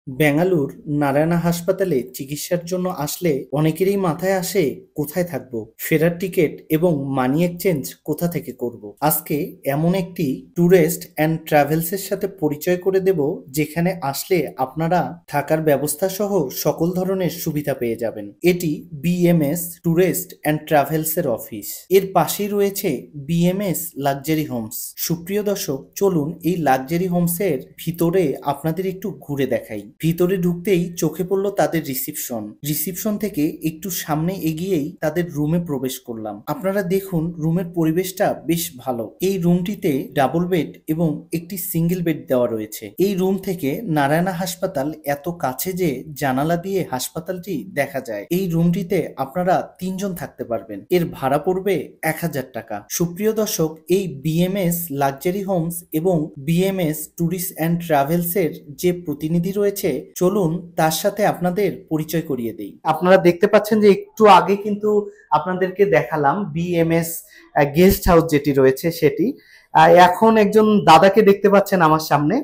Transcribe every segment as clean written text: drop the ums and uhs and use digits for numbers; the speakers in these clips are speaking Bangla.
বেঙ্গালুর নারায়ণা হাসপাতালে চিকিৎসার জন্য আসলে অনেকেরই মাথায় আসে কোথায় থাকবো, ফেরার টিকিট এবং মানি এক্সচেঞ্জ কোথা থেকে করব। আজকে এমন একটি ট্যুরিস্ট অ্যান্ড ট্রাভেলসের সাথে পরিচয় করে দেব যেখানে আসলে আপনারা থাকার ব্যবস্থা সহ সকল ধরনের সুবিধা পেয়ে যাবেন। এটি বিএমএস ট্যুরিস্ট অ্যান্ড ট্রাভেলসের অফিস। এর পাশেই রয়েছে বিএমএস লাক্সারি হোমস। সুপ্রিয় দর্শক, চলুন এই লাক্সারি হোমসের ভিতরে আপনাদের একটু ঘুরে দেখাই। ভিতরে ঢুকতেই চোখে পড়লো তাদের রিসিপশন থেকে একটু সামনে এগিয়েই তাদের রুমে প্রবেশ করলাম। আপনারা দেখুন, রুমের পরিবেশটা বেশ ভালো। এই রুমটিতে ডাবল বেড এবং একটি সিঙ্গেল বেড দেওয়া রয়েছে। এই রুম থেকে নারায়ণা হাসপাতাল এত কাছে যে জানালা দিয়ে হাসপাতালটি দেখা যায়। এই রুমটিতে আপনারা 3 জন থাকতে পারবেন। এর ভাড়া পড়বে 1000 টাকা। সুপ্রিয় দর্শক, এই বিএমএস লাক্সারি হোমস এবং বিএমএস ট্যুরিস্ট অ্যান্ড ট্রাভেলস এর যে প্রতিনিধি রয়েছে, চলুন তার সাথে আপনাদের পরিচয় করিয়ে দেই। আপনারা দেখতে পাচ্ছেন যে একটু আগে কিন্তু আপনাদেরকে দেখালাম বিএমএস গেস্ট হাউস যেটি রয়েছে সেটি। এখন একজন দাদাকে দেখতে পাচ্ছেন আমার সামনে।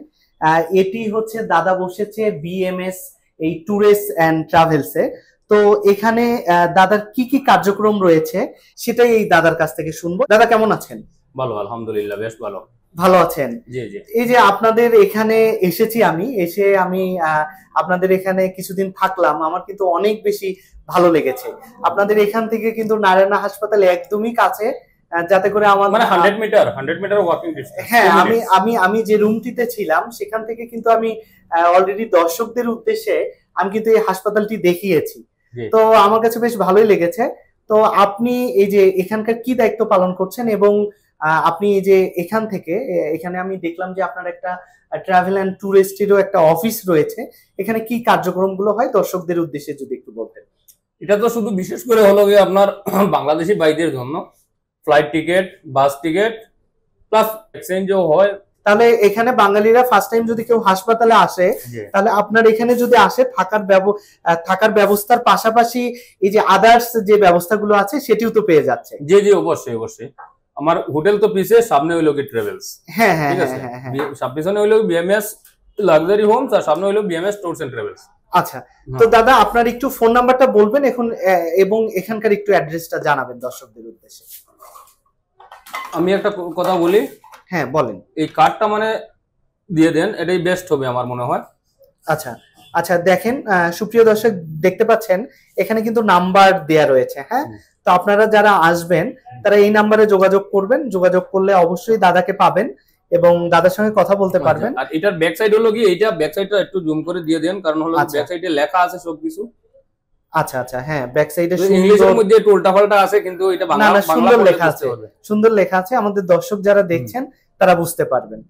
এটি হচ্ছে দাদা বসেছে বিএমএস এই ট্যুরিস্ট অ্যান্ড ট্রাভেলস এ। তো এখানে দাদার কি কি কার্যক্রম রয়েছে সেটাই এই দাদার কাছ থেকে শুনবো। দাদা কেমন আছেন? ভালো, আলহামদুলিল্লাহ, বেশ ভালো। ভালো আছেন? জি জি। এই যে আপনাদের এখানে এসেছি, আমি আপনাদের এখানে কিছুদিন থাকলাম, আমার কিন্তু অনেক বেশি ভালো লেগেছে। আপনাদের এখান থেকে কিন্তু নারায়ণা হাসপাতাল একদমই কাছে, যাতে করে আমার মানে 100 মিটার ওয়াকিং ডিসটেন্স। হ্যাঁ, আমি যে রুমটিতে ছিলাম সেখান থেকে কিন্তু আমি অলরেডি দর্শকদের উদ্দেশ্যে আমি কিন্তু এই হাসপাতালটি দেখিয়েছি। তো আমার কাছে বেশ ভালোই লেগেছে। তো আপনি এই যে এখানকার কি দায়িত্ব পালন করছেন এবং আপনি এই যে এখানে আমি দেখলাম যে আপনার একটা ট্রাভেল অ্যান্ড ট্যুরিস্টেরও একটা অফিস রয়েছে, এখানে কি কার্যক্রমগুলো হয় দর্শকদের উদ্দেশ্যে যদি একটু বলতেন। এটা তো শুধু বিশেষ করে হলো গিয়ে আপনার বাংলাদেশি ভাইদের জন্য flight ticket, bus ticket plus এক্সচেঞ্জও হয়। তাহলে এখানে বাঙালিরা ফার্স্ট টাইম যদি কেউ হাসপাতালে আসে, তাহলে আপনার এখানে যদি আসে থাকার ব্যবস্থার পাশাপাশি এই যে আদার্স যে ব্যবস্থাগুলো আছে সেটিও তো পেয়ে যাচ্ছে। জি জি, অবশ্যই অবশ্যই। আমার হোটেল তো পিছে, সামনে হইলো কি ট্রাভেলস। হ্যাঁ হ্যাঁ, ঠিক আছে, পিছনে হইলো বিএমএস লাক্সারি হোমস আর সামনে হইলো বিএমএস ট্যুরস এন্ড ট্রাভেলস। আচ্ছা, তো দাদা আপনার একটু ফোন নাম্বারটা বলবেন এখন এবং এখানকার একটু অ্যাড্রেসটা জানাবেন দর্শকদের উদ্দেশ্যে। আমি একটা কথা বলি। হ্যাঁ বলেন। এই কার্ডটা মানে দিয়ে দেন, এটাই বেস্ট হবে আমার মনে হয়। আচ্ছা আচ্ছা, দেখেন সুপ্রিয় দর্শক, দেখতে পাচ্ছেন এখানে কিন্তু নাম্বার দেয়া রয়েছে। হ্যাঁ, তো আপনারা যারা আসবেন তারা এই নাম্বারে যোগাযোগ করবেন। যোগাযোগ করলে অবশ্যই দাদাকে পাবেন এবং দাদার সঙ্গে কথা বলতে পারবেন। আর এটার ব্যাক সাইড হলো কি, এইটা ব্যাক সাইডটা একটু জুম করে দিয়ে দেন, কারণ হলো ব্যাক সাইডে লেখা আছে সবকিছু। আচ্ছা আচ্ছা, হ্যাঁ, ব্যাক সাইডে ইংলিশের মধ্যে একটু উল্টাপাল্টা আছে, কিন্তু এটা বাংলা সুন্দর লেখা আছে, সুন্দর লেখা আছে। আমাদের দর্শক যারা দেখছেন তারা বুঝতে পারবেন।